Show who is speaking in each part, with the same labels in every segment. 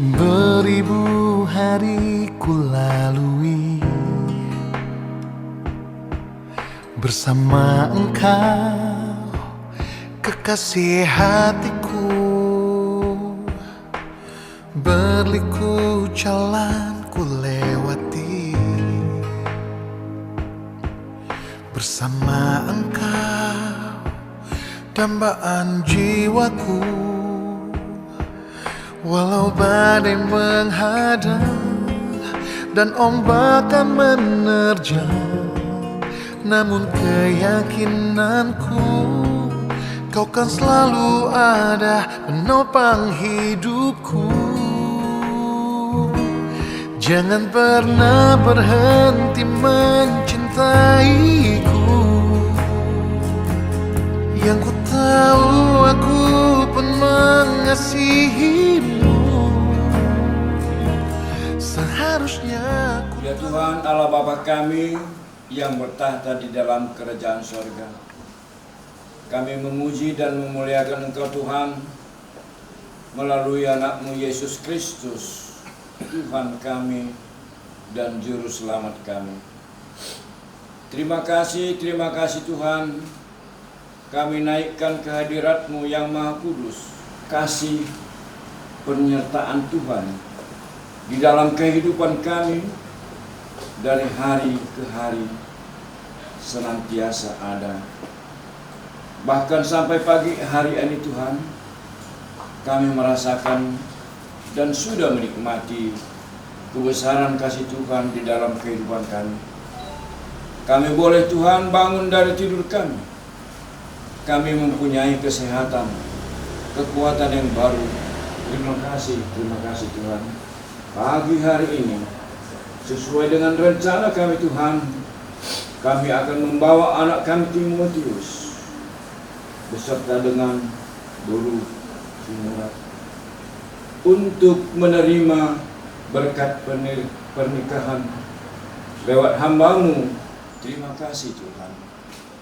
Speaker 1: Beribu hari ku lalui bersama engkau, kekasih hatiku. Berliku jalan ku lewati bersama engkau, dambaan jiwaku. Walau badai menghadang dan ombak akan menerjang, namun keyakinanku kau kan selalu ada menopang hidupku. Jangan pernah berhenti mencintaiku. Yang ku tahu aku pun mengasihimu. Seharusnya aku...
Speaker 2: Ya Tuhan Allah Bapa kami yang bertahta di dalam kerajaan sorga, kami memuji dan memuliakan Engkau Tuhan melalui anak-Mu Yesus Kristus, Tuhan kami dan Juru Selamat kami. Terima kasih Tuhan, kami naikkan kehadirat-Mu yang Maha Kudus, kasih penyertaan Tuhan di dalam kehidupan kami dari hari ke hari senantiasa ada. Bahkan sampai pagi hari ini Tuhan, kami merasakan dan sudah menikmati kebesaran kasih Tuhan di dalam kehidupan kami. Kami boleh Tuhan bangun dari tidur kami. Kami mempunyai kesehatan, kekuatan yang baru. Terima kasih Tuhan. Pagi hari ini, sesuai dengan rencana kami Tuhan, kami akan membawa anak kami Timotius beserta dengan Guru Simurat untuk menerima berkat pernikahan lewat hamba-Mu. Terima kasih Tuhan.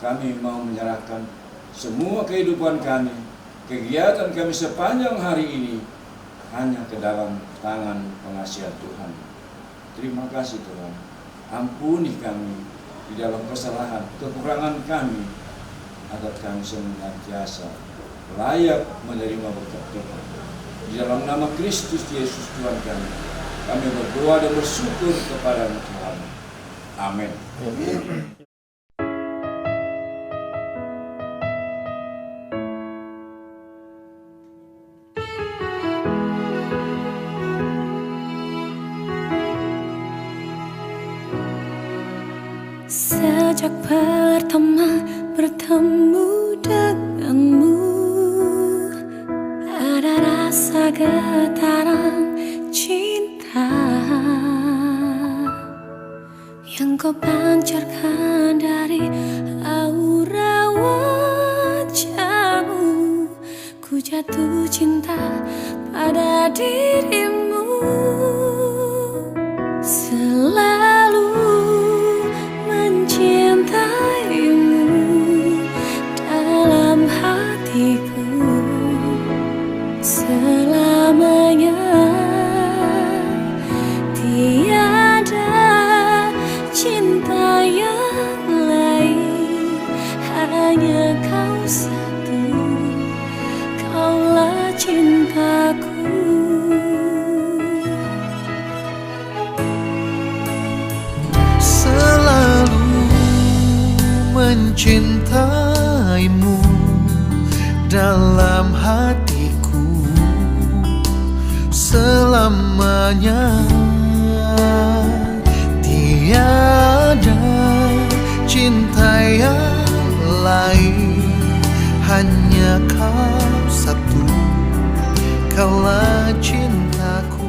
Speaker 2: Kami mau menyerahkan semua kehidupan kami, kegiatan kami sepanjang hari ini hanya ke dalam tangan pengasihan Tuhan. Terima kasih Tuhan. Ampuni kami di dalam kesalahan, kekurangan kami, agar kami senantiasa layak menerima berkat Tuhan. Di dalam nama Kristus Yesus Tuhan kami berdoa dan bersyukur kepada Tuhan. Amin.
Speaker 3: Sejak pertama bertemu denganmu, ada rasa getaran cinta yang kau pancarkan dari aura wajahmu. Ku jatuh cinta pada dirimu, selalu mencintaimu dalam hatiku selamanya. Tiada cinta yang lain, hanya kau satu, kaulah cintaku.
Speaker 1: Mencintaimu dalam hatiku selamanya. Tiada cinta yang lain, hanya kau satu, kaulah cintaku.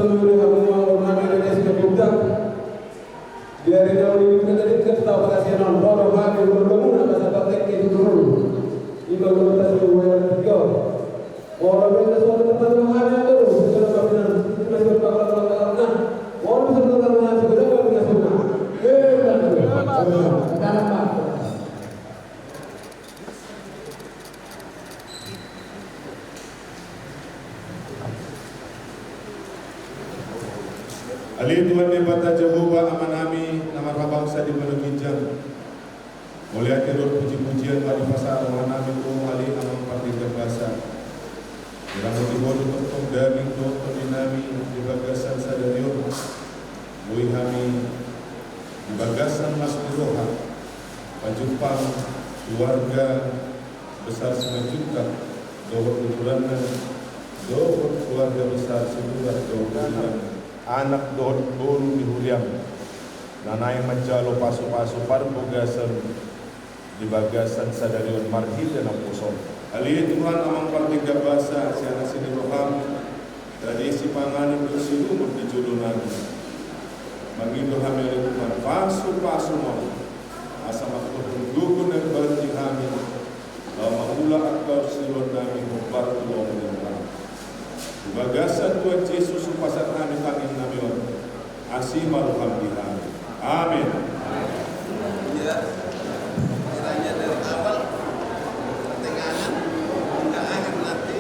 Speaker 4: seluruh hamba Muhammad Indonesia Budak. Biar dia kita tadi kita operasi non roda bagi berguna masa batek itu turun. Ibu kita semua tiga. Orang kita semua tempat Muhammad itu sudah kafiran masih berpakat karena orang sudah karena sudah punya sunnah.
Speaker 5: Ali Tuhan Debata Jehovah amanami nama bangsa di Menegijang. Mulia terus puji-pujian pada pasar amanami Ali amang partai bahasa. Dalam motivasi untuk dari untuk peminami di bagasan sadarion. Muihami di bagasan Mas Miroha. Pajumpang keluarga besar semejuta. Dohot keturunan. Dohot keluarga besar sebuah dohot anak dohot buru di Huriam nanay majalo paso-paso parbogasan di bagasan sadarion marhil dan apuson alihin Tuhan amang partiga basa siana sini roham tradisi panganan bersilumut di julunan mengindo hamil Tuhan paso-paso mau asa makhluk gugun dan berhenti hamil bahwa mula akbar silon nami membar tuang menentang bagasan Tuhan Yesus supasat kami tanging namiwan asih maruham dihan amin.
Speaker 6: Ya, kiranya dari awal pertengahan hingga akhir nanti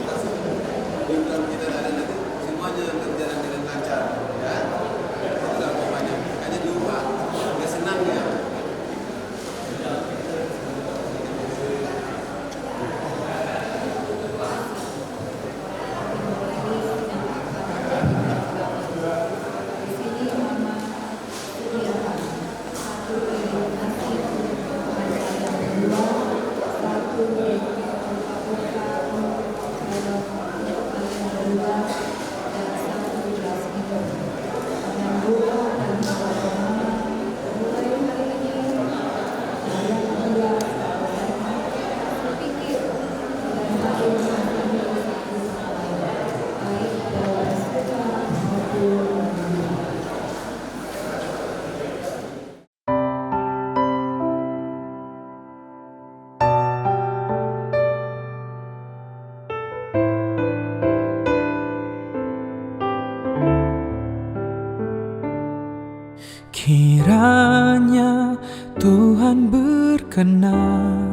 Speaker 6: program kita ada nanti semuanya berjalan dengan lancar ya. Itu pokoknya hanya lupa nggak senang ya.
Speaker 7: Kiranya Tuhan berkenan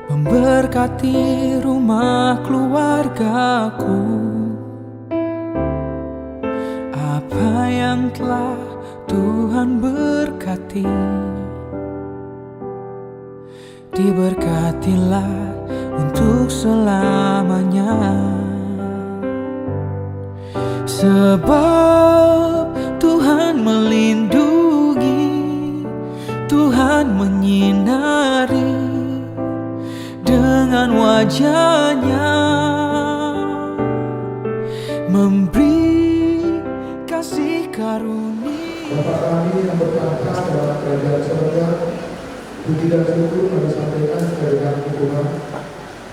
Speaker 7: memberkati rumah keluargaku. Apa yang telah Tuhan berkati, diberkatilah untuk selamanya. Sebab Tuhan melindungi, Tuhan menyinari dengan wajah-Nya, memberi kasih karunia.
Speaker 8: Bapa kami yang bertahta dalam kerajaan surga, puji dan syukur kami sampaikan kepada kami Tuhan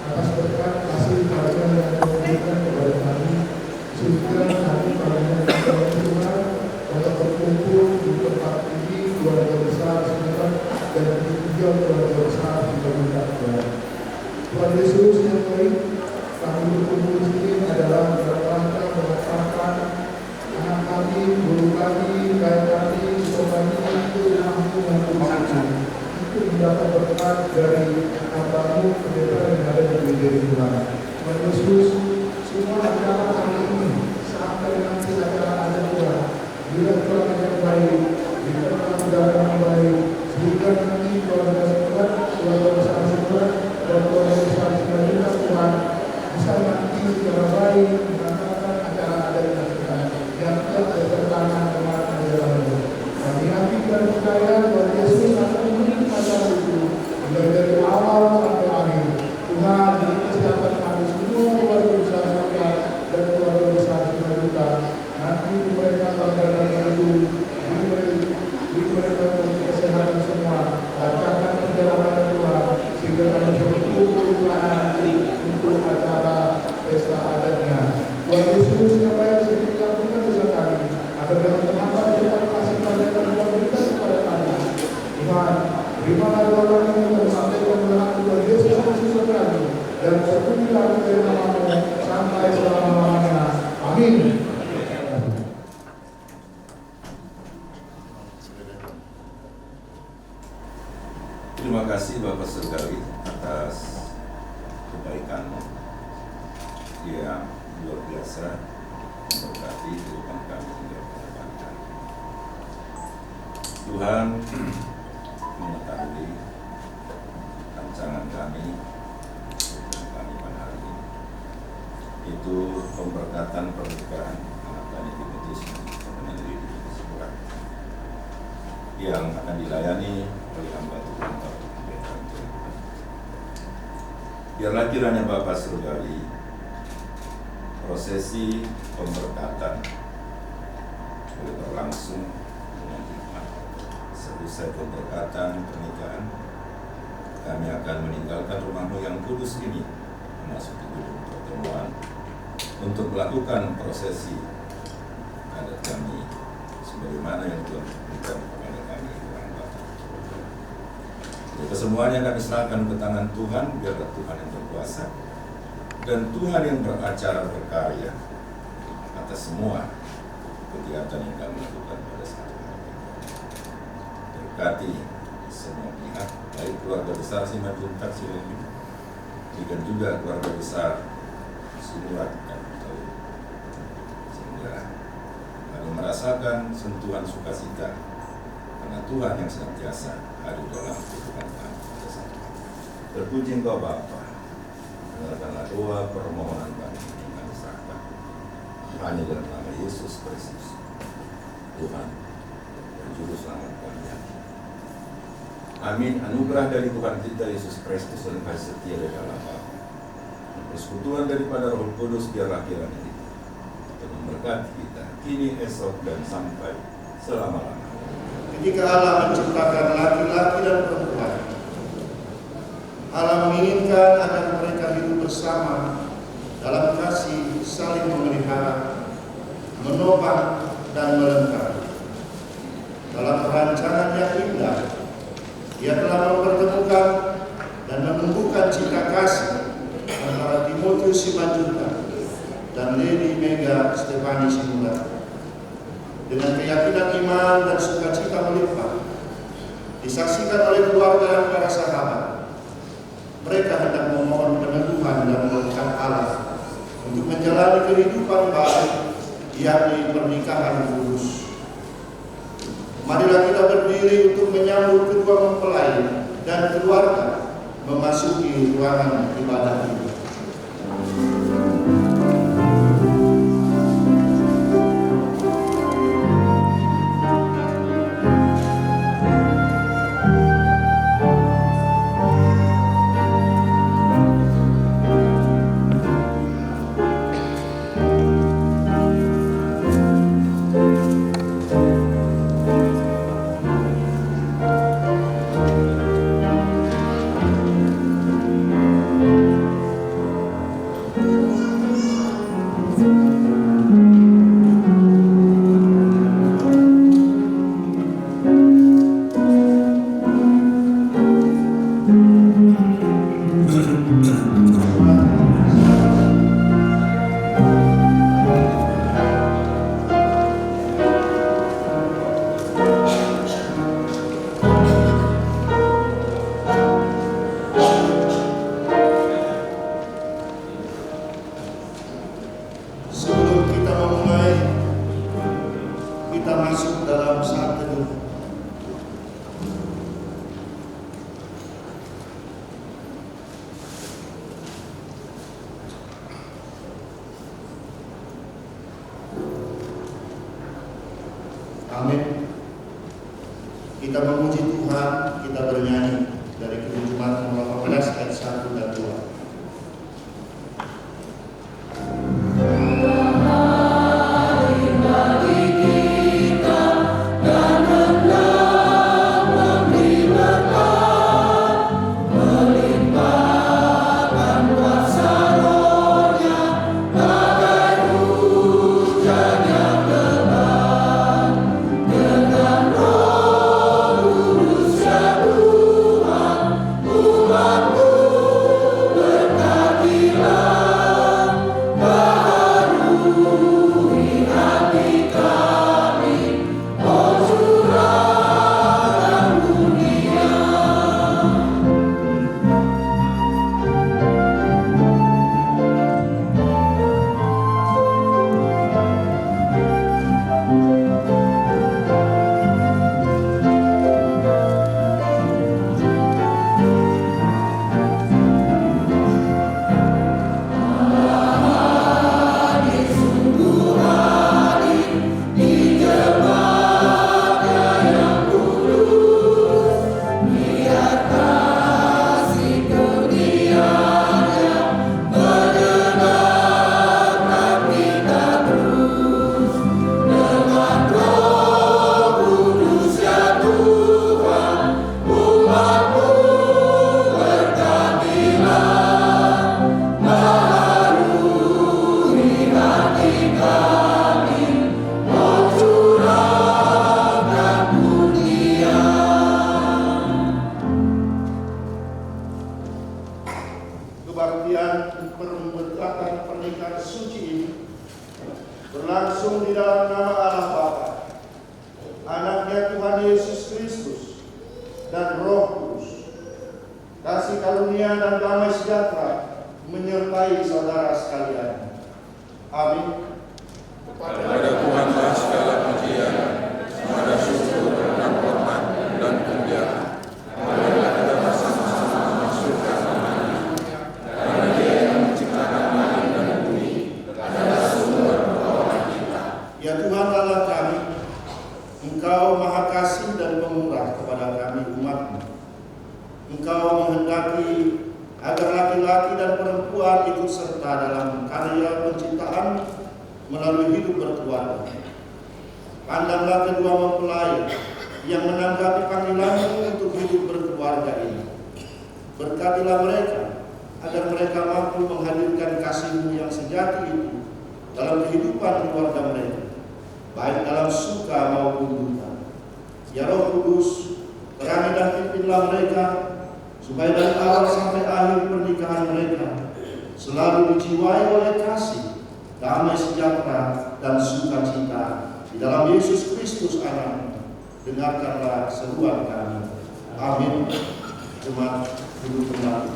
Speaker 8: atas berkat kasih karunia yang memberikan kepada kami, sehingga kami pada Tuhan untuk berkumpul di tempat ini keluarga besar Tuhan dan tujuan keluarga besar pemerintah Tuhan. Tuhan Yesus yang baik, kami berkumpul di sini adalah dalam rangka mengatakan anak kami, guru kami, kaya kami, sobat kami itu mampu suci. Itu mendapat berkat dari hambamu pendeta yang ada di diri Tuhan. Tuhan Yesus, semua acara kali ini sampai nanti acara ada Tuhan. Bila Tuhan yang baik, bila Tuhan yang baik, sehingga nanti keluarga Tuhan, keluarga besar Tuhan, dan keluarga besar Tuhan bisa nanti secara baik mengatakan acara ada Tuhan yang tidak bertentangan dengan ajaran itu. Kami yakin dan percaya bahwa Yesus akan memimpin acara itu dari awal sampai akhir. Tuhan, ini kesiapan kami semua Tuhan Yesus apa yang sudah dilakukan dosa kami, agar dengan kenapa dengan kasih kalian dan Tuhan berikan kepada kami. Tuhan, terimalah doa kami dan sampaikan doa Tuhan Yesus Kristus kami, dan terpujilah dari nama-Mu sampai selama-lamanya. Amin.
Speaker 9: Terima kasih Bapak Surgawi atas kebaikan-Mu yang luar biasa memberkati kehidupan kami hingga ke depan kami. Tuhan mengetahui rancangan kami pada hari ini. Itu pemberkatan pernikahan anak kami Timotius melalui sekolah yang akan dilayani oleh hamba Tuhan Bapak Pendeta. Biarlah kiranya Bapak Surgawi prosesi pemberkatan boleh berlangsung dengan hikmat. Selesai pemberkatan pernikahan, kami akan meninggalkan rumah-Mu yang kudus ini, memasuki gedung pertemuan untuk melakukan prosesi adat kami sebagaimana yang Tuhan berikan kepada kami orang Bapak. Kesemuanya kami serahkan ke tangan Tuhan, biarlah Tuhan yang berkuasa dan Tuhan yang beracara berkarya atas semua kegiatan yang kami lakukan pada saat ini. Berkati semua pihak, baik keluarga besar Simanjuntak Silemi, dan juga keluarga besar Sinurat dan Tahu, sehingga kami merasakan sentuhan sukacita karena Tuhan yang senantiasa hadir dalam kehidupan kami pada saat ini. Terpuji Engkau Bapa, dengarkanlah doa permohonan kami yang kami serahkan hanya dalam nama Yesus Kristus, Tuhan dan Juru Selamat kami. Amin. Anugerah dari Tuhan kita Yesus Kristus dan kasih setia dari Allah Bapa, persekutuan daripada Roh Kudus biarlah kiranya untuk memberkati kita kini, esok, dan sampai selama-lamanya.
Speaker 10: Ketika Allah menciptakan laki-laki dan perempuan, Allah menginginkan agar mereka hidup bersama dalam kasih, saling memelihara, menopang, dan melengkapi. Dalam perancangan yang indah, Ia telah mempertemukan dan menumbuhkan cinta kasih antara Timotius Simanjuntak dan Lady Mega Stefani Sinurat. Dengan keyakinan iman dan sukacita melimpah, disaksikan oleh keluarga dan para sahabat, mereka hendak memohon peneguhan dan berkat Allah untuk menjalani kehidupan baik, yakni pernikahan kudus. Marilah kita berdiri untuk menyambut kedua mempelai dan keluarga memasuki ruangan ibadah ini. Amin. Kita memuji Tuhan, kita bernyanyi dari Kidung Jumat nomor 18 ayat 1 dan 2.
Speaker 3: Melimpahkan kuasa Roh-Nya, bagai
Speaker 10: pemberkatan pernikahan suci ini berlangsung di dalam nama Allah Bapa, Anaknya Tuhan Yesus Kristus, dan Roh Kudus. Kasih karunia dan damai sejahtera menyertai saudara sekalian. Amin.
Speaker 9: Kepada Tuhanlah segala pujian, segala syukur dan hormat dan kemuliaan. Marilah kita bersama-sama memasukkan namanya, karena Dia yang menciptakan langit dan bumi, adalah sumber pertolongan kita.
Speaker 10: Ya Tuhan Allah kami, Engkau Maha Kasih dan Pemurah kepada kami umat-Mu. Engkau menghendaki agar laki-laki dan perempuan ikut serta dalam karya penciptaan melalui hidup berkeluarga. Pandanglah kedua mempelai yang menanggapi panggilan-Mu untuk hidup berkeluarga ini. Berkatilah mereka agar mereka mampu menghadirkan kasih-Mu yang sejati itu dalam kehidupan keluarga mereka, baik dalam suka maupun duka. Ya Roh Kudus, terangi dan pimpinlah mereka, supaya dari awal sampai akhir pernikahan mereka selalu dijiwai oleh kasih, damai sejahtera, dan sukacita di dalam Yesus Kristus Anak. Dengarkanlah seruan kami. Amin. Jemaat duduk kembali.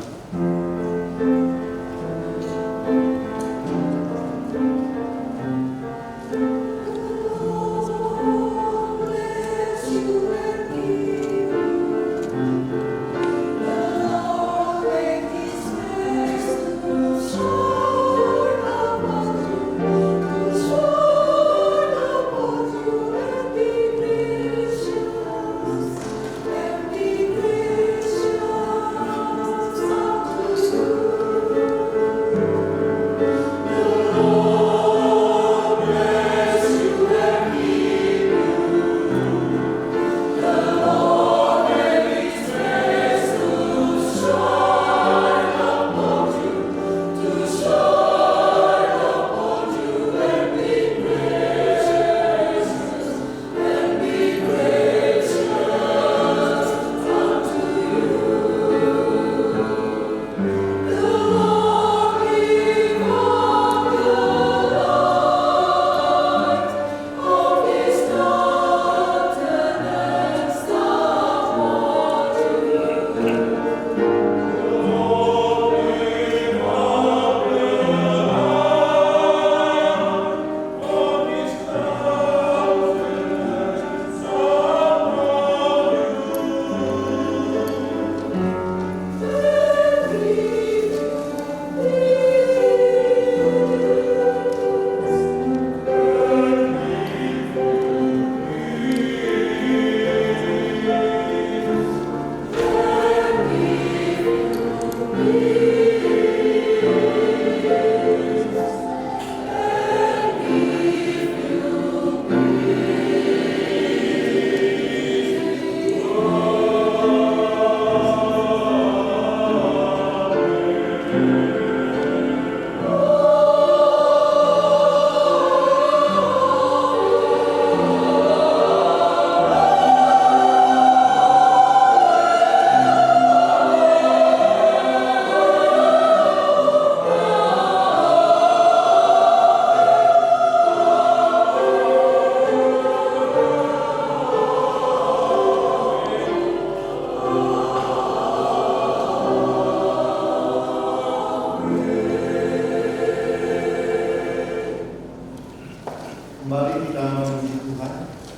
Speaker 10: Kembali kita memuji Tuhan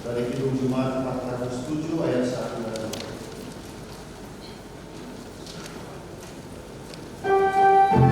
Speaker 10: dari Kidung Jumat 407 ayat 1 dan 2.
Speaker 3: Tuhan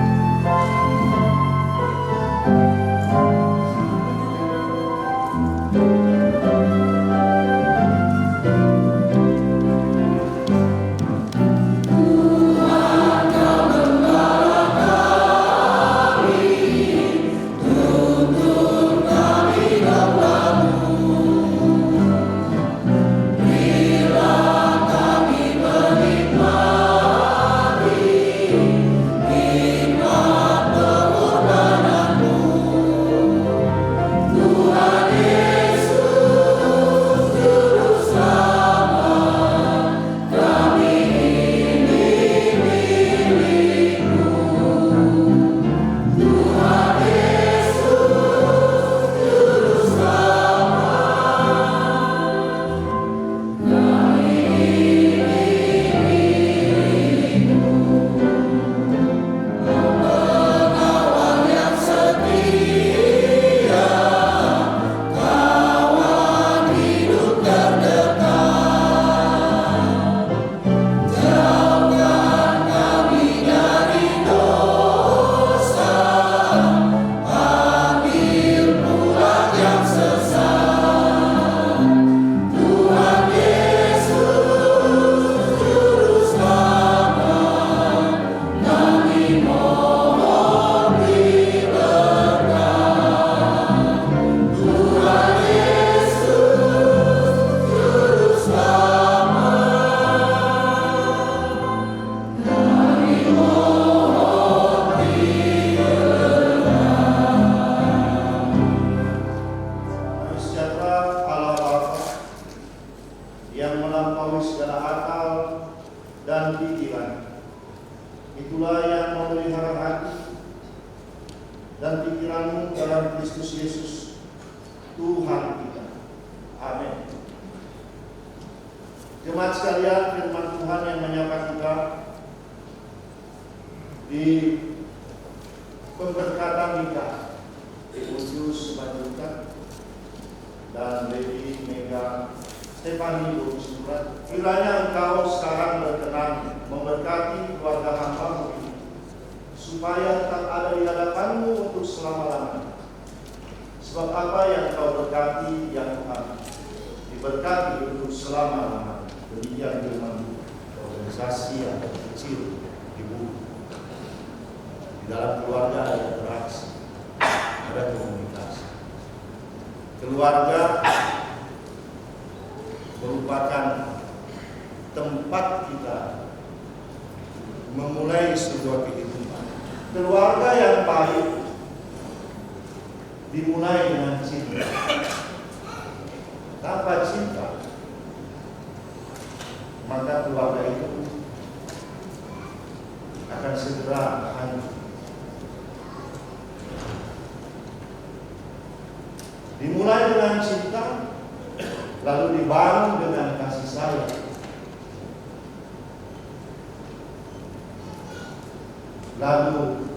Speaker 10: dan pikiranmu dalam Kristus Yesus Tuhan kita. Amin. Jemaat sekalian, firman Tuhan yang menyapa kita di pemberkatan Mika, Timotius Simanjuntak dan Lady Mega Stefani Surat. Kiranya engkau sekarang berkenan memberkati keluarga hamba-Mu ini, supaya tetap ada di hadapan-Mu untuk selama-lamanya. Sebab apa yang Kau berkati, ya Tuhan, diberkati untuk selama-lamanya. Demikian firman organisasi yang kecil di bumi. Di dalam keluarga ada interaksi, ada komunikasi. Keluarga merupakan tempat kita memulai sebuah kehidupan. Keluarga yang baik dimulai dengan cinta. Tanpa cinta, maka keluarga itu akan segera hancur. Dimulai dengan cinta, lalu dibangun dengan kasih sayang. Lalu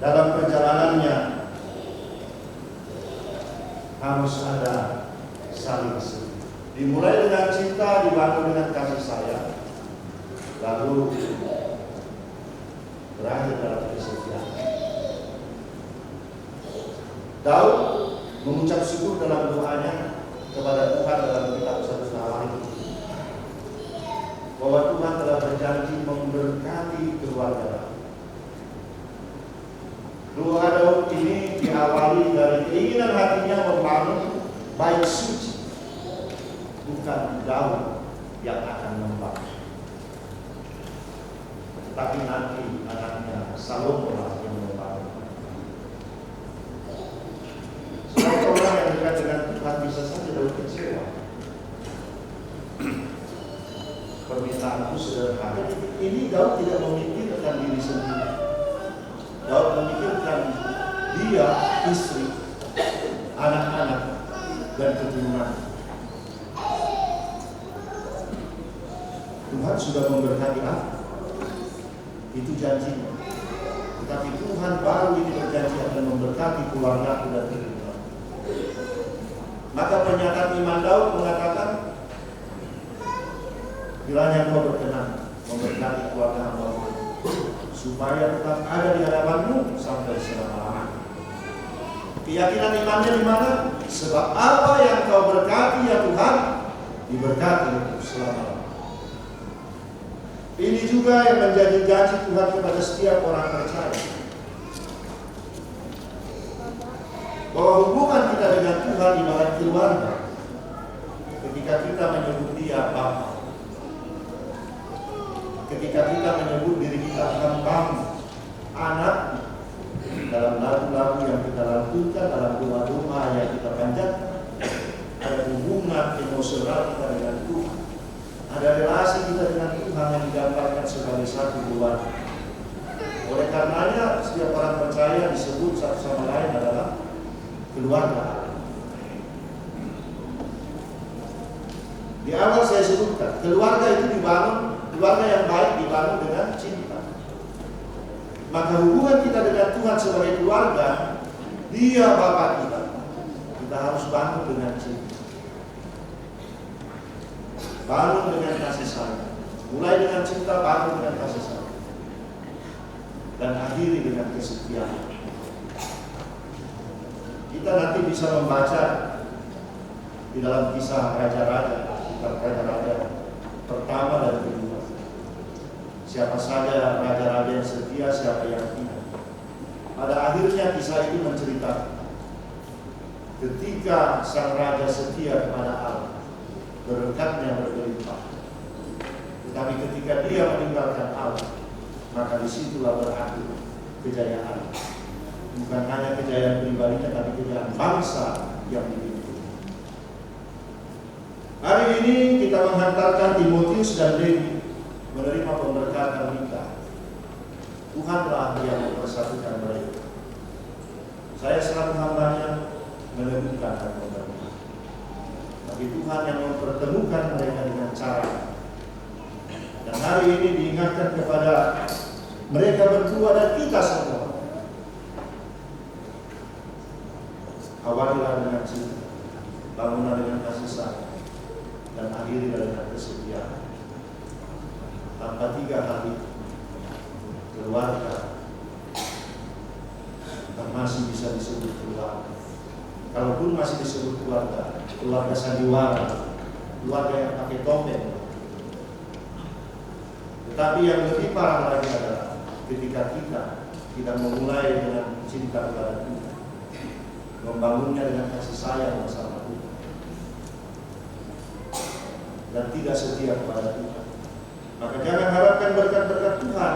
Speaker 10: dalam perjalanannya harus ada saling setia. Dimulai dengan cinta, dibangun dengan kasih sayang, lalu berakhir dalam kesetiaan. Daud mengucap syukur dalam doanya kepada Tuhan dalam kitab 1 Samuel bahwa Tuhan telah berjanji memberkati keluarga. Doa Daud ini diawali dari keinginan hatinya membangun bait suci, bukan Daud yang akan membangun, tetapi nanti anaknya Salomo yang membangun. Sebagai orang yang dekat dengan Tuhan bisa saja Daud kecewa. Permintaanku sederhana. Ini Daud tidak memikirkan diri sendiri. Daud memikirkan dia, istri, anak-anak, dan keturunan. Tuhan sudah memberkati aku. Itu janjinya. Tetapi Tuhan baru ini berjanji akan memberkati keluarga dan keturunan. Maka pernyataan iman Daud mengatakan, kiranya Kau berkenan memberkati keluarga hamba-Mu, supaya tetap ada di hadapan-Mu sampai selama-lamanya. Keyakinan imannya di mana? Sebab apa yang Kau berkati, ya Tuhan, diberkati untuk selama-lamanya. Ini juga yang menjadi janji Tuhan kepada setiap orang percaya, bahwa hubungan kita dengan Tuhan ibarat keluarga. Ketika kita menyebut Dia Bapa, ketika kita menyebut diri kita hamba, anak, dalam lagu-lagu yang kita lakukan, dalam doa-doa yang kita panjatkan, ada hubungan emosional kita dengan Tuhan, ada relasi kita dengan Tuhan yang digambarkan sebagai satu keluarga. Oleh karenanya setiap orang percaya disebut satu sama lain adalah keluarga. Di awal saya sebutkan, keluarga itu dibangun, keluarga yang baik dibangun dengan cinta. Maka hubungan kita dengan Tuhan sebagai keluarga, Dia Bapa kita harus bangun dengan cinta. Bangun dengan kasih sayang. Mulai dengan cinta, bangun dengan kasih sayang, dan akhiri dengan kesetiaan. Kita nanti bisa membaca di dalam kisah raja-raja, kitab raja-raja pertama dan kedua. Siapa saja raja-raja yang setia, siapa yang tidak. Pada akhirnya kisah itu menceritakan ketika sang raja setia kepada Allah, berkatnya berlimpah. Tetapi ketika dia meninggalkan Allah, maka disitulah berakhir kejayaan. Bukan hanya kejayaan pribadinya, tapi kejayaan bangsa yang dipimpin. Hari ini kita menghantarkan Timotius dan Levi menerima pemberkatan nikah. Tuhanlah yang mempersatukan mereka. Tapi Tuhan yang mempertemukan mereka dengan cara. Dan hari ini diingatkan kepada mereka berdua dan kita semua. Awalilah dengan cinta, bangunlah dengan kasih sayang, dan akhirilah dengan kesetiaan. Tanpa 3 hal itu, keluarga masih bisa disebut keluarga. Kalaupun masih disebut keluarga, keluarga sandiwara, keluarga yang pakai topeng. Tetapi yang lebih parah lagi adalah ketika kita memulai dengan cinta kepada Tuhan, membangunnya dengan kasih sayang bersama Tuhan, dan tidak setia kepada Tuhan, maka jangan harapkan berkat-berkat Tuhan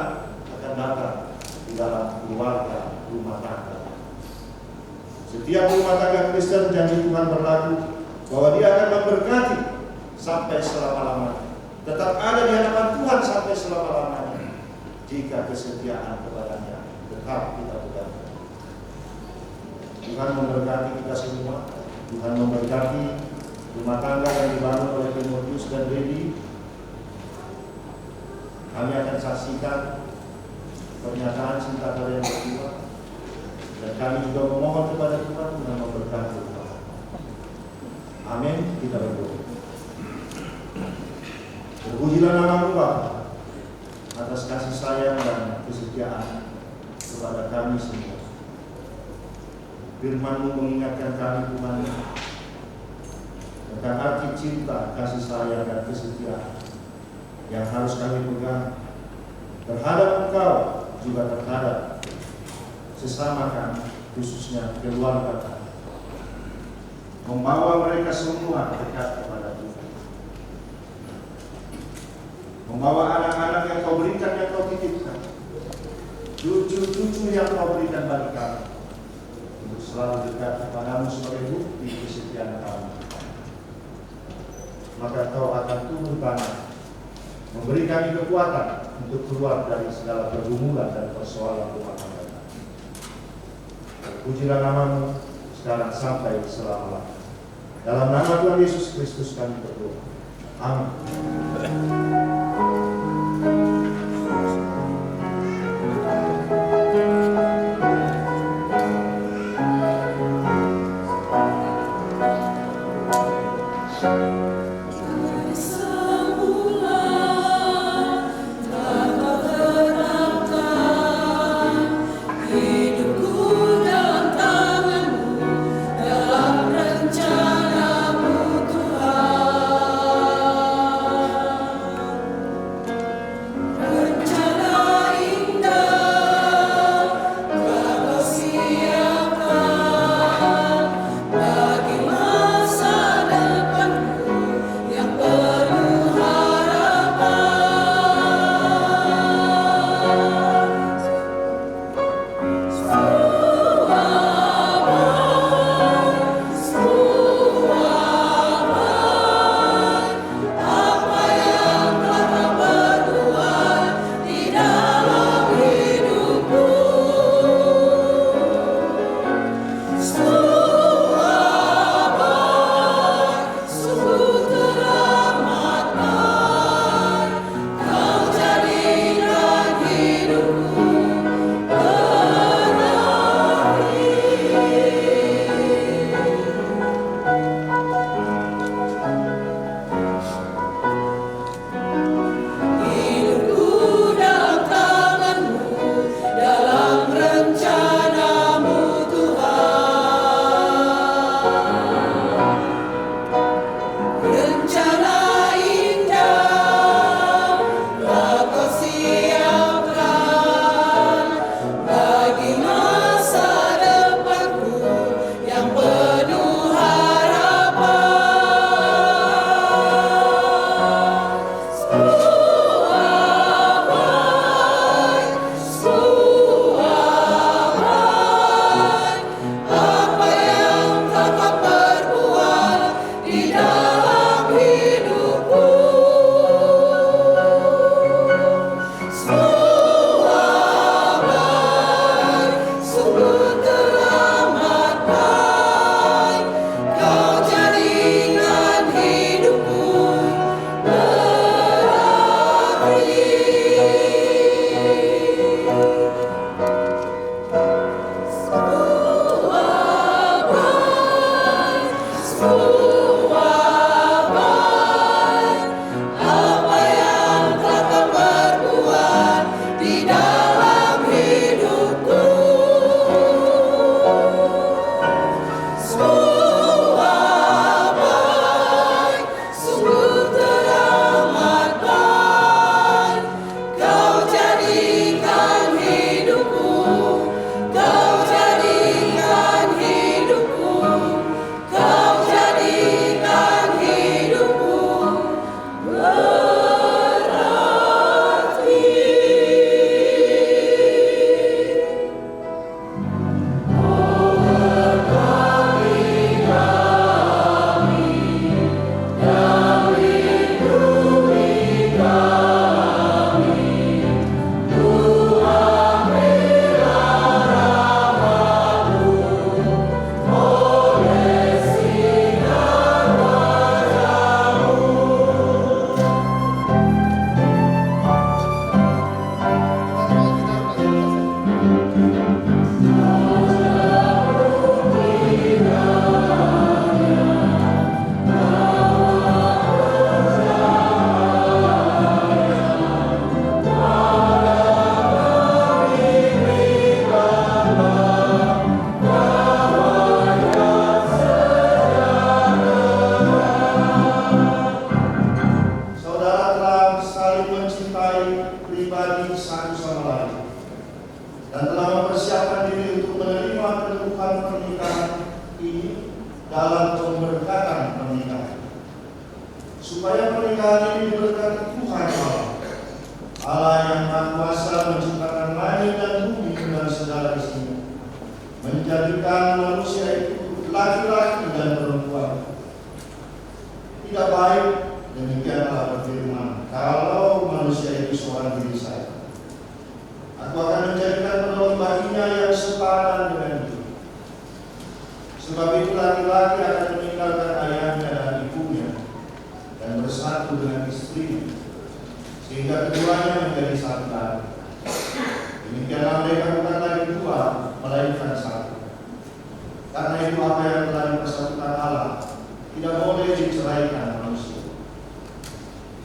Speaker 10: akan datang di dalam keluarga, rumah tangga. Setiap rumah tangga Kristen, janji Tuhan berlaku bahwa Dia akan memberkati sampai selama-lamanya. Tetap ada di hadapan Tuhan sampai selama-lamanya jika kesetiaan kepadanya tetap kita pegang. Tuhan memberkati kita semua. Tuhan memberkati rumah tangga yang dibangun oleh Timotius dan Dedi. Kami akan saksikan pernyataan cinta kalian berdua, dan kami juga memohon kepada Tuhan untuk memberkati. Amin. Kita berdoa. Terpujilah nama Bapa atas kasih sayang dan kesetiaan kepada kami semua. Firman-Mu mengingatkan kami, Tuhan, tentang arti cinta, kasih sayang dan kesetiaan yang harus kami pegang terhadap Engkau, juga terhadap sesama kami, khususnya keluarga kami. Membawa mereka semua dekat kepada Tuhan. Membawa anak-anak yang Kau berikan, yang Kau titipkan, cucu-cucu yang Kau berikan bagi kami, untuk selalu dekat kepadamu sebagai bukti kesetiaan kami. Maka Kau akan turun tangan, memberi kami kekuatan untuk keluar dari segala pergumulan dan persoalan rumah tangga. Pujilah nama-Mu sekarang sampai selama-lamanya. Dalam nama Tuhan Yesus Kristus kami berdoa. Amin. mempersiapkan diri untuk menerima kedudukan pernikahan ini dalam pemberkatan pernikahan, supaya pernikahan ini diberkati Tuhan Allah yang Maha Kuasa, menciptakan langit dan bumi dengan segala isinya, menjadikan manusia itu laki-laki dan perempuan. Tidak baik demikianlah berfirman, kalau manusia itu seorang diri saya, aku akan menjadikan penolong baginya yang sepadan dengan dia. Sebab itu laki-laki akan meninggalkan ayahnya dan ibunya dan bersatu dengan istrinya, sehingga keduanya menjadi satu darah. Demikianlah mereka bukan lagi dua, melainkan satu. Karena itu apa yang telah dipersatukan Allah tidak boleh diceraikan manusia.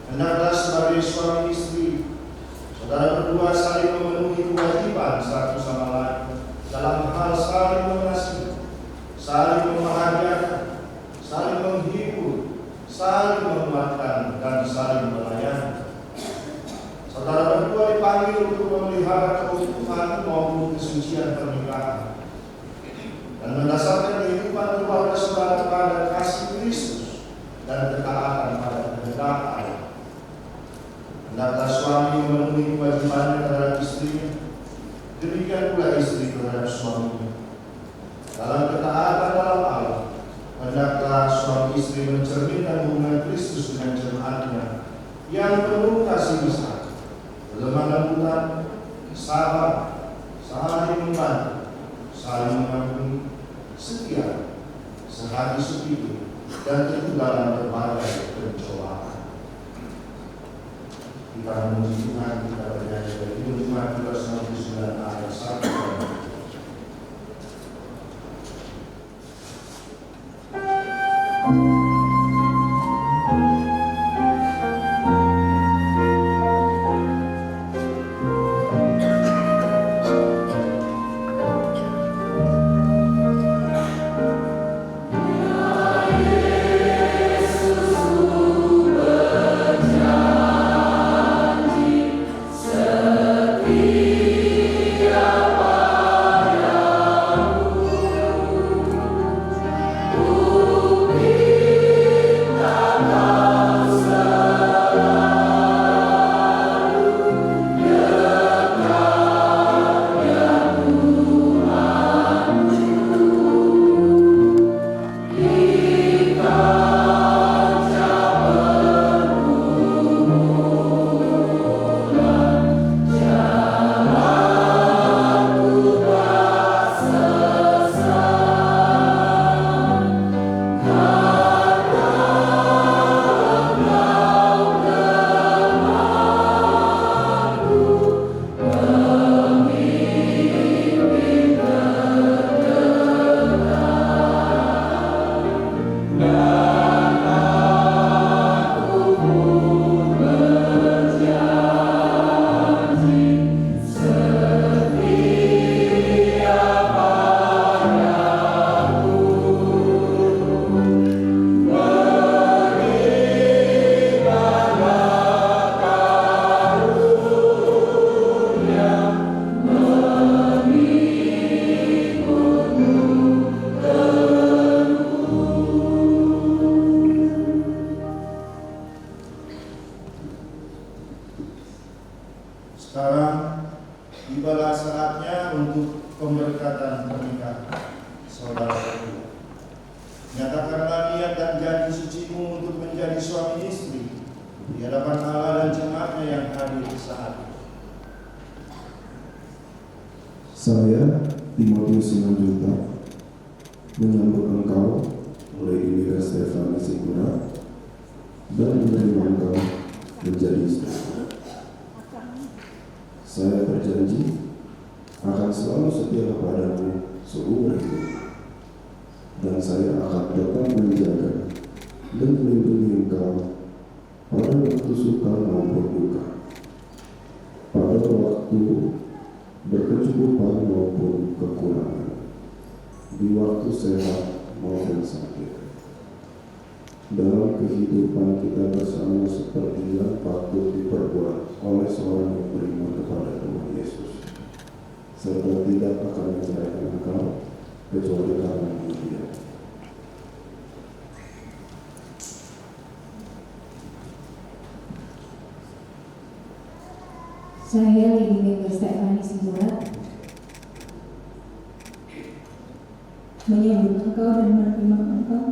Speaker 10: Hendaklah sebagai suami istri, saudara berdua saling memenuhi kewajiban satu sama lain dalam hal saling mengasihi, saling membahagiakan, saling menghibur, saling menguatkan, dan saling melayani. Saudara berdua dipanggil untuk memelihara keutuhan maupun kesucian pernikahan dan mendasarkan kehidupan keluarga saudara pada kasih Kristus dan ketaatan pada kehendak Allah. Hendaklah suami memenuhi kewajibannya terhadap istrinya, demikian pula istri terhadap suaminya. Dalam ketaatan dalam Allah, hendaklah suami istri mencerminkan hubungan Kristus dengan jemaatnya yang penuh kasih besar, berlemah lembutan, sabar, saling membantu, saling mengampuni, setia, sehati sepilu, dan tentu dalam berbagai pencobaan. Kita memuji Tuhan, kita bernyanyi dari Jumat 299 ayat 1. Sekarang tibalah saatnya untuk pemberkatan pernikahan saudara berdua. Nyatakanlah niat dan janji sucimu untuk menjadi suami istri di hadapan Allah dan jemaatnya yang hadir saat ini.
Speaker 11: Saya, Timotius Simanjuntak, menyambut engkau mulai diri Stefan Sikura dan menerima engkau menjadi istri. Saya berjanji akan selalu setia kepadamu seumur hidup, dan saya akan tetap menjaga dan melindungi engkau pada waktu suka maupun duka, pada waktu berkecukupan maupun kekurangan, di waktu sehat maupun sakit, dalam kehidupan kita bersama seperti yang patut diperbuat oleh seorang yang beriman kepada Tuhan Yesus, serta tidak akan menceraikan engkau kecuali karena dia.
Speaker 3: Saya Lady Mega Stefani Simulat menyambut engkau dan menerima engkau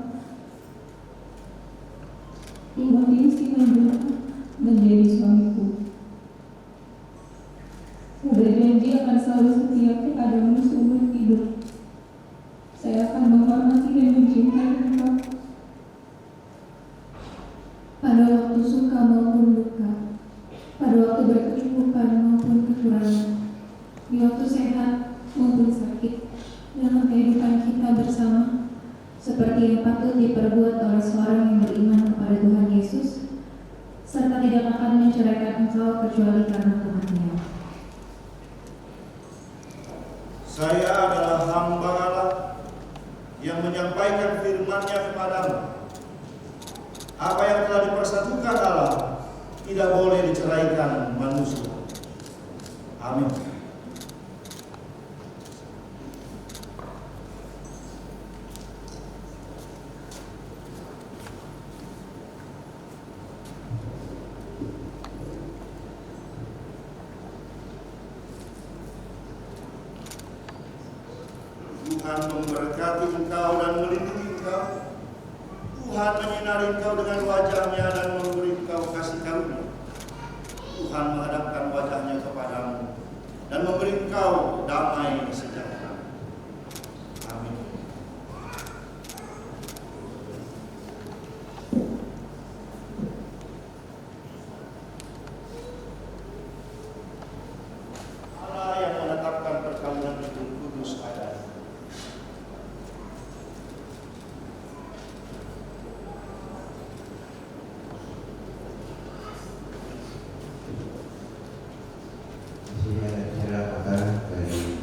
Speaker 3: Timotius Simanjuntak menjadi suamiku. Saya berjanji akan selalu setia kepadamu seumur hidup. Saya akan menghormati dan mencintai engkau pada waktu suka maupun duka, pada waktu berkecukupan maupun kekurangan, di waktu sehat maupun sakit, dalam kehidupan kita bersama, seperti yang patut diperbuat oleh seorang yang beriman kepada Tuhan Yesus, serta tidak akan menceraikan engkau kecuali karena kematian.
Speaker 10: Saya adalah hamba Allah yang menyampaikan firman-Nya kepadamu. Apa yang telah dipersatukan Allah tidak boleh diceraikan manusia. Amin. Tuhan memberkati engkau dan melindungi engkau. Tuhan menyinari engkau dengan wajah-Nya dan memberi engkau kasih karunia. Tuhan menghadapkan wajah-Nya kepadamu dan memberi engkau damai sejahtera. Amin. Allah yang menetapkan perkawinan itu kudus adanya.
Speaker 12: Sini ada bicara apa dari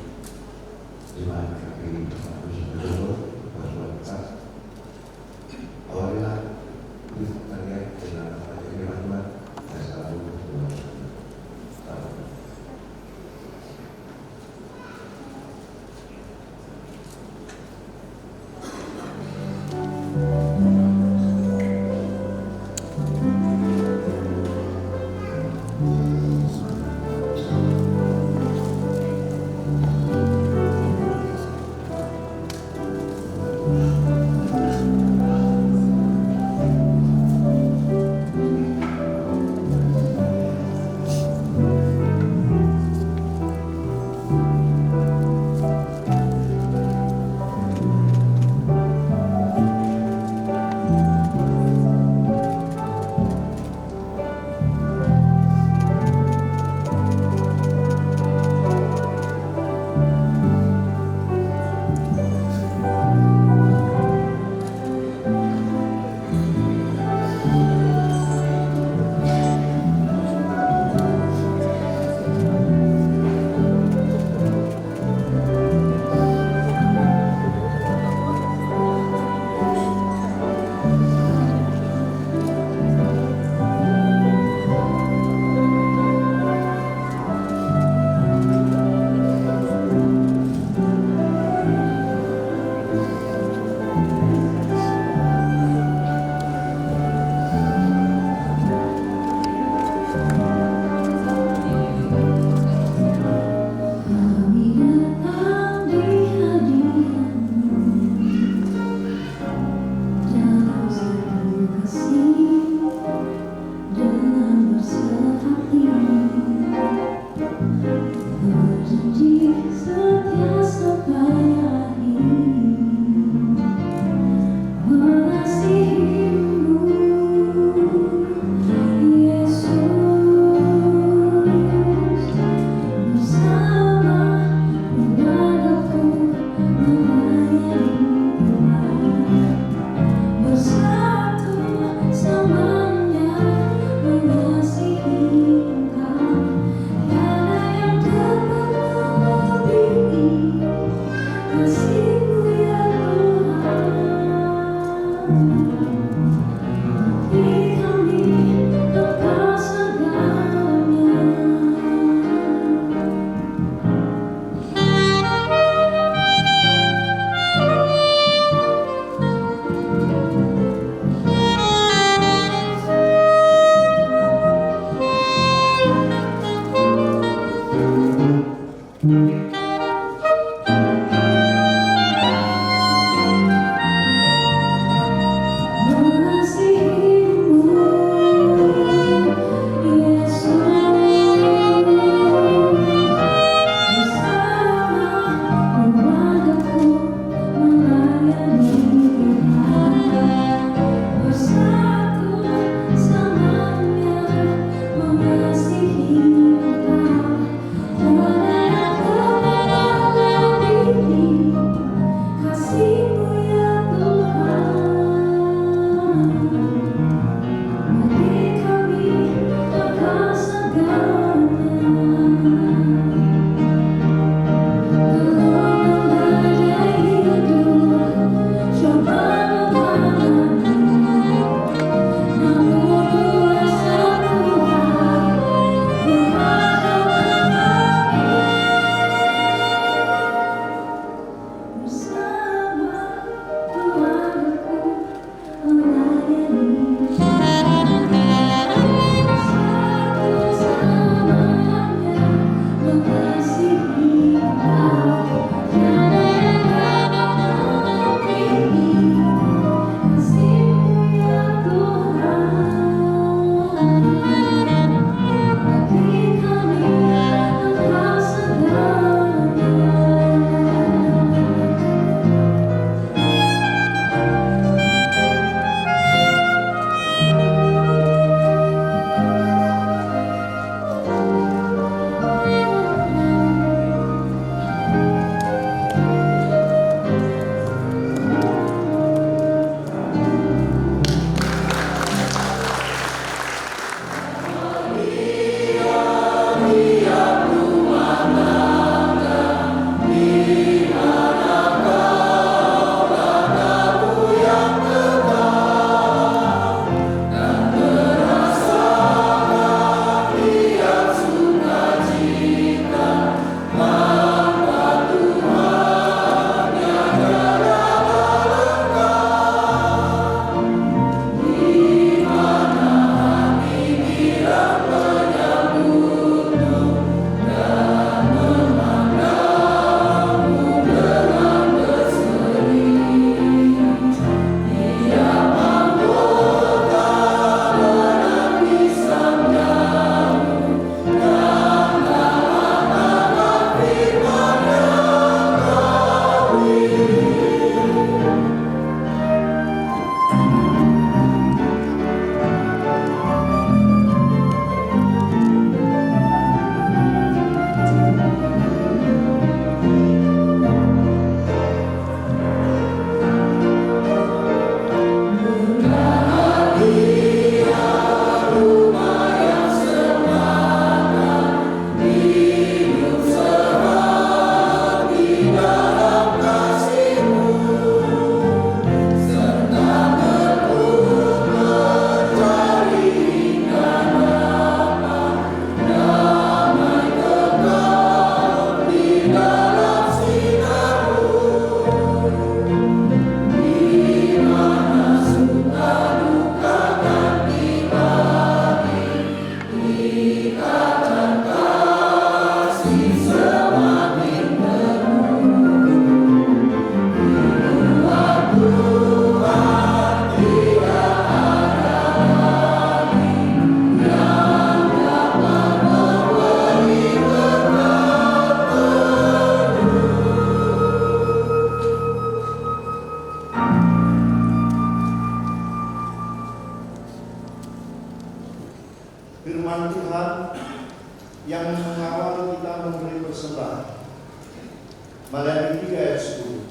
Speaker 10: Maliaki 3 ayat 10.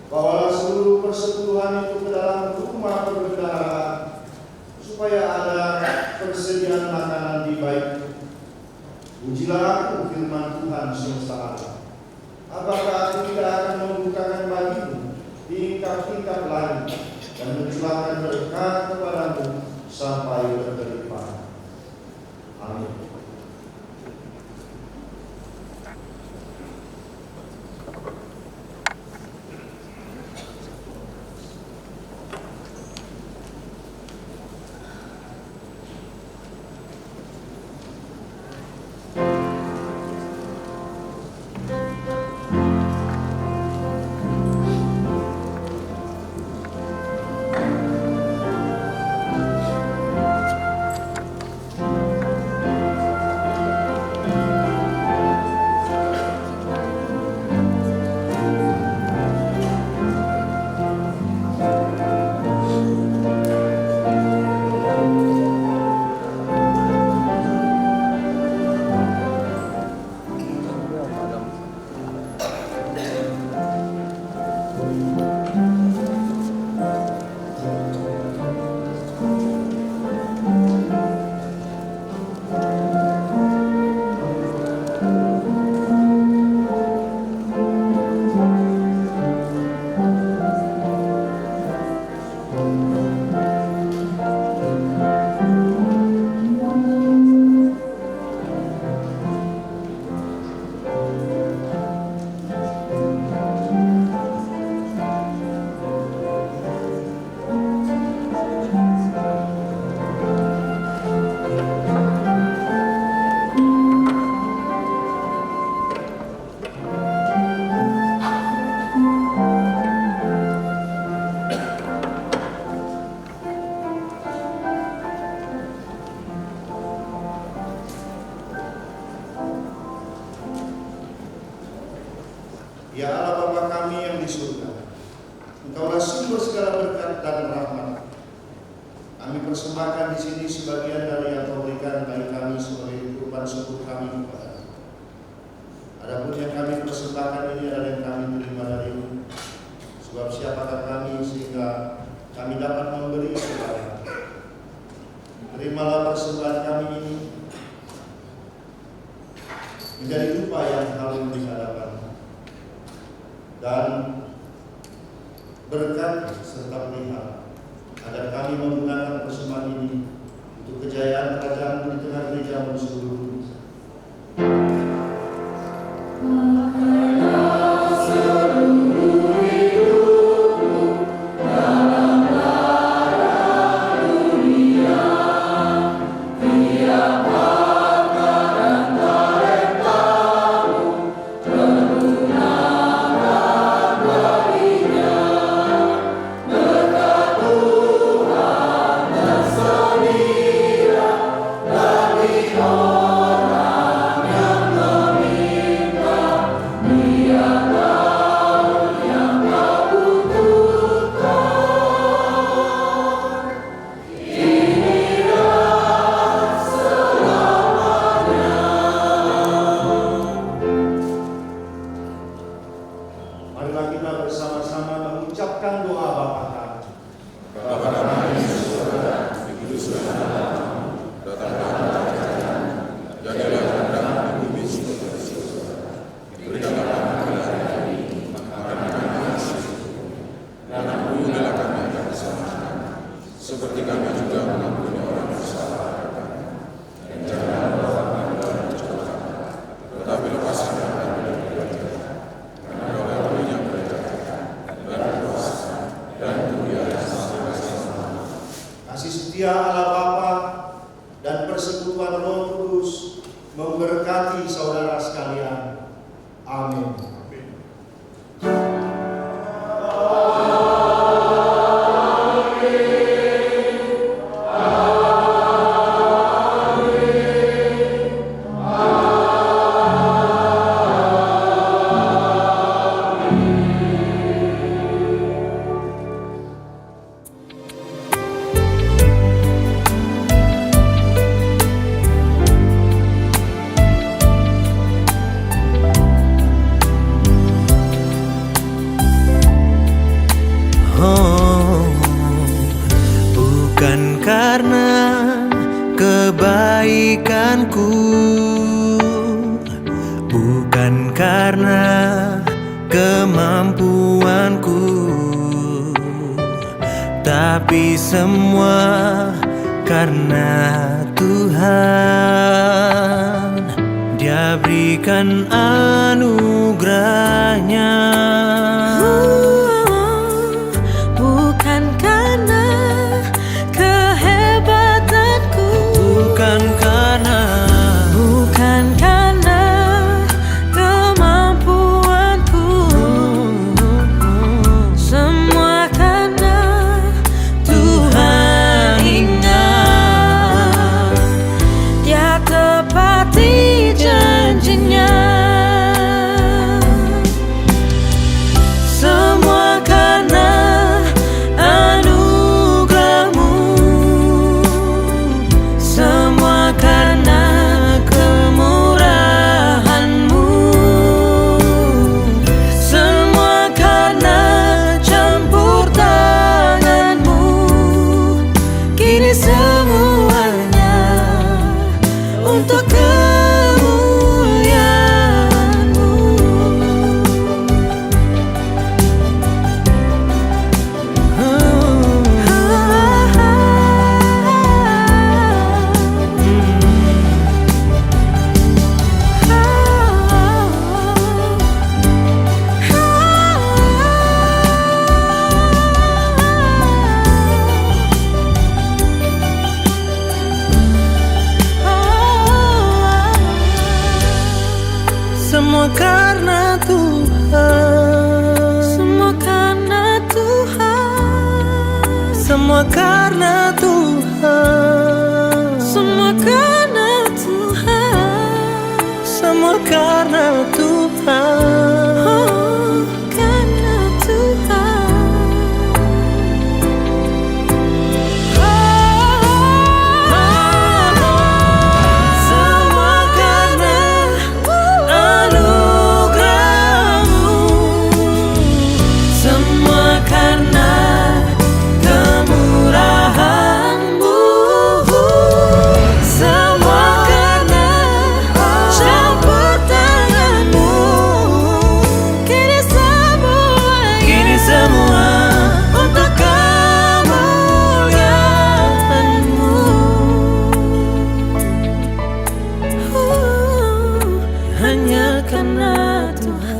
Speaker 10: Bawalah seluruh persepuluhan itu ke dalam rumah perbendaharaan, supaya ada persediaan makanan di baitku. Ujilah aku, firman Tuhan semesta alam. Apakah aku tidak akan membukakan bagimu tingkap-tingkap langit dan mencurahkan berkat kepadamu sampai berkelimpahan. Amin. Ya Allah Bapa kami yang di surga, Engkaulah sumber segala berkat dan rahmat. Kami persembahkan di sini sebagian dari yang Kau berikan bagi kami sebagai kurban syukur kami kepada-Mu. Adapun yang kami persembahkan ini adalah yang kami terima dari-Mu. Sebab siapakah kami sehingga kami dapat memberi kepada-Mu. Terimalah persembahan kami ini menjadi rupa yang harum di hadapan-Mu, dan berkat serta pelihara agar kami menggunakan persembahan ini untuk kejayaan kerajaan di tengah gereja-Mu seluruh dunia. Marilah kita bersama-sama mengucapkan doa Bapa kami.
Speaker 5: Bapa kami di surga, dikuduskan namamu, datanglah kerajaanmu, jadilah kehendakmu di bumi seperti di surga. Berikanlah kami hari ini makanan kami yang secukupnya, dan ampunilah kami akan kesalahan kami, seperti kami juga mengampuni orang bersalah kepada kami. Dan janganlah bawa kami dalam pencobaan, tetapi lepaskan kami dari kejahatan. Karena Kau yang kerajaan dan kuasa dan kemuliaan sampai-sampai.
Speaker 10: Kasih setia Allah Bapa dan persekutuan Roh Kudus memberkati saudara sekalian. Amin.
Speaker 7: kemampuanku, tapi semua karena Tuhan. Dia berikan anugerahnya,
Speaker 12: bukan karena kehebatanku,
Speaker 7: bukan karena
Speaker 12: kemampuanku, semua karena Tuhan ingat. Dia tepati janjinya, semua karena anugerahmu, semua karena kemurahanmu, semua karena campur tanganmu. Kini semuanya untuk kemuliaan-Mu.
Speaker 7: semua karena Tuhan,
Speaker 12: Semua karena Tuhan,
Speaker 7: semua karena Tuhan,
Speaker 12: semua karena Tuhan,
Speaker 7: semua karena Tuhan.
Speaker 12: oh, karena Tuhan.
Speaker 7: Semua karena anugerahmu,
Speaker 12: Semua karena kemurahan-Mu, semua karena campur tangan-Mu. Kini semua untuk kemuliaan-Mu. Hanya karena Tuhan.